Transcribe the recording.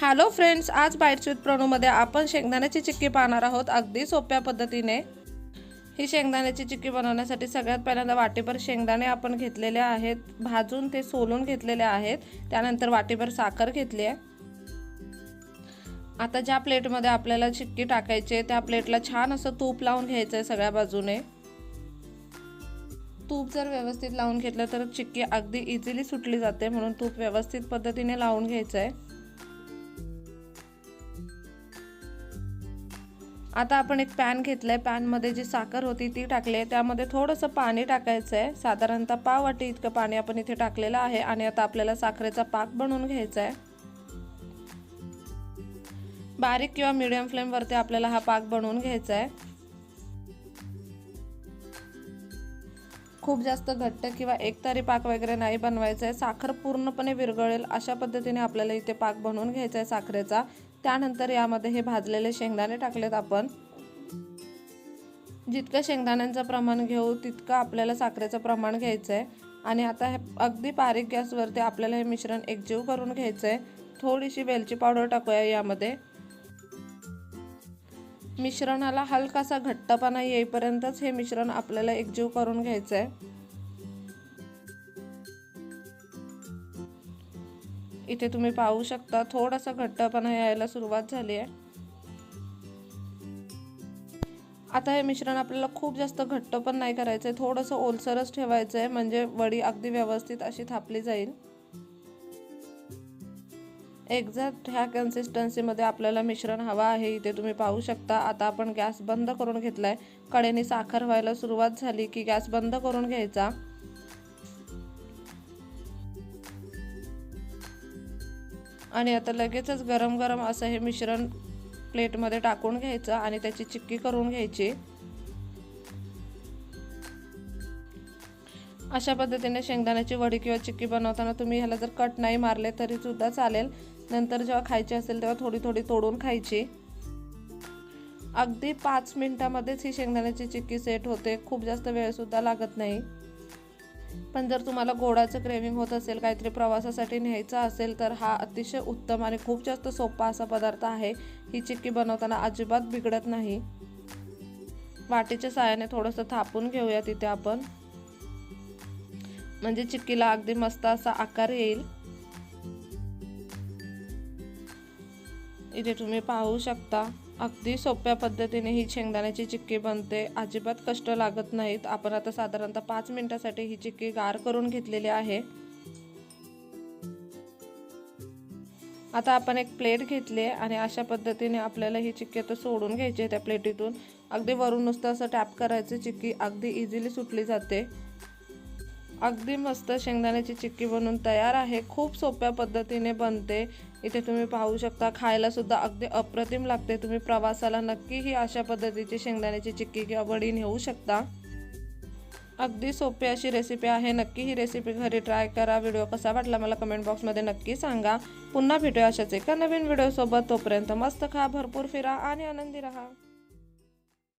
Hello friends, आज bites with Pranu मध्ये आपण शेंगदाण्याची चिक्की पाहणार आहोत अगदी सोप्या पद्धतीने। ही शेंगदाण्याची चिक्की बनवण्यासाठी सगळ्यात पहिल्यांदा वाटीभर शेंगदाणे आपण घेतलेले आहेत, भाजून ते सोलून घेतलेले आहेत। त्यानंतर वाटीभर साखर घेतली आहे। आता ज्या प्लेटमध्ये आपल्याला चिक्की टाकायची आहे त्या प्लेटला छान असं तूप लावून घ्यायचं आहे सगळ्या बाजूने। तूप जर व्यवस्थित लावून घेतलं तर चिक्की अगदी इझिली सुटली जाते, म्हणून तूप व्यवस्थित पद्धतीने लावून घ्यायचं आहे। आता आपण एक पॅन घेतलाय, पॅन मध्ये जी साखर होती ती टाकली आहे, त्यामध्ये थोडंसं पाणी टाकायचं आहे। साधारणतः पाव वाटी इतकं पाणी आपण इथे टाकलेलं आहे आणि आता आपल्याला साखरेचा पाक बनवून घ्यायचा आहे। बारीक किंवा मीडियम फ्लेम वरती आपल्याला हा पाक बनवून घ्यायचा आहे। खूप जास्त घट्ट किंवा एकतारी पाक वगैरे नाही बनवायचा आहे। साखर पूर्णपणे विरघळेल अशा पद्धतीने आपल्याला इथे पाक बनवून घ्यायचा आहे साखरेचा। त्यानंतर यामध्ये हे भाजलेले शेंगदाणे टाकलेत आपण। जितकं शेंगदाण्यांचं प्रमाण घेऊ तितकं आपल्याला साखरेचं प्रमाण घ्यायचं आहे। आणि आता हे अगदी बारीक गॅसवरती आपल्याला हे मिश्रण एकजीव करून घ्यायचं आहे। थोडीशी वेलची पावडर टाकूया यामध्ये। मिश्रणाला हलकासा घट्टपणा येईपर्यंतच हे मिश्रण आपल्याला एकजीव करून घ्यायचं आहे। इथे तुम्ही पाहू शकता थोडासा घट्टपणा यायला सुरुवात झाली आहे। आता हे मिश्रण आपल्याला खूप जास्त घट्ट पण नाही करायचंय, थोडंसं ओलसरच ठेवायचंय, म्हणजे वडी अगदी व्यवस्थित अशी थापली जाईल। एक्झॅक्ट ह्या कन्सिस्टन्सी मध्ये आपल्याला मिश्रण हवा आहे, इथे तुम्ही पाहू शकता। आता आपण गॅस बंद करून घेतलाय। कडेने साखर व्हायला सुरुवात झाली की गॅस बंद करून घ्यायचा। आणि आता लगेचच गरम गरम असं हे मिश्रण प्लेटमध्ये टाकून घ्यायचं आणि त्याची चिक्की करून घ्यायची। अशा पद्धतीने शेंगदाण्याची वडी किंवा चिक्की बनवताना तुम्ही ह्याला जर कट नाही मारले तरी सुद्धा चालेल। नंतर जेव्हा खायची असेल तेव्हा थोडी थोडी तोडून खायची। अगदी 5 मिनिटांमध्येच ही शेंगदाण्याची चिक्की सेट होते, खूप जास्त वेळ सुद्धा लागत नाही। पण जर तुम्हाला गोडाचं क्रेविंग होत असेल, काहीतरी प्रवासासाठी न्यायचं असेल तर हा अतिशय उत्तम आणि खूप जास्त सोपा असा पदार्थ आहे। ही चिक्की बनवताना अजिबात बिघडत नाही। वाटीच्या साहाय्याने थोडंसं थापून घेऊया तिथे आपण, म्हणजे चिक्कीला अगदी मस्त असा आकार येईल। इथे तुम्ही पाहू शकता अगदी सोप्या पद्धतीने ही शेंगदाण्याची चिक्की बनते, अजिबात कष्ट लागत नाहीत। आपण आता साधारणतः 5 मिनिटांसाठी ही चिक्की गार करून घेतलेली आहे। आता आपण एक प्लेट घेतली आहे आणि अशा पद्धतीने आपल्याला ही चिक्की आता सोडून घ्यायची आहे त्या प्लेटीतून। अगदी वरून नुसतं असं टॅप करायचं, चिक्की अगदी इझिली सुटली जाते। अगदी मस्त शेंगदाण्याची चिक्की बनून तयार आहे, खूप सोप्या पद्धतीने बनते। इथे तुम्ही पाहू शकता खायला सुद्धा अगदी अप्रतिम लागते। तुम्ही प्रवासाला नक्की ही अशा पद्धतीची शेंगदाण्याची चिक्की किंवा वडी नेऊ शकता। अगदी सोपी अशी रेसिपी आहे, नक्की ही रेसिपी घरी ट्राय करा। व्हिडिओ कसा वाटला मला कमेंट बॉक्समध्ये नक्की सांगा। पुन्हा भेटूया अशाच एका नवीन व्हिडिओ सोबत, तोपर्यंत मस्त खा, भरपूर फिरा आणि आनंदी राहा।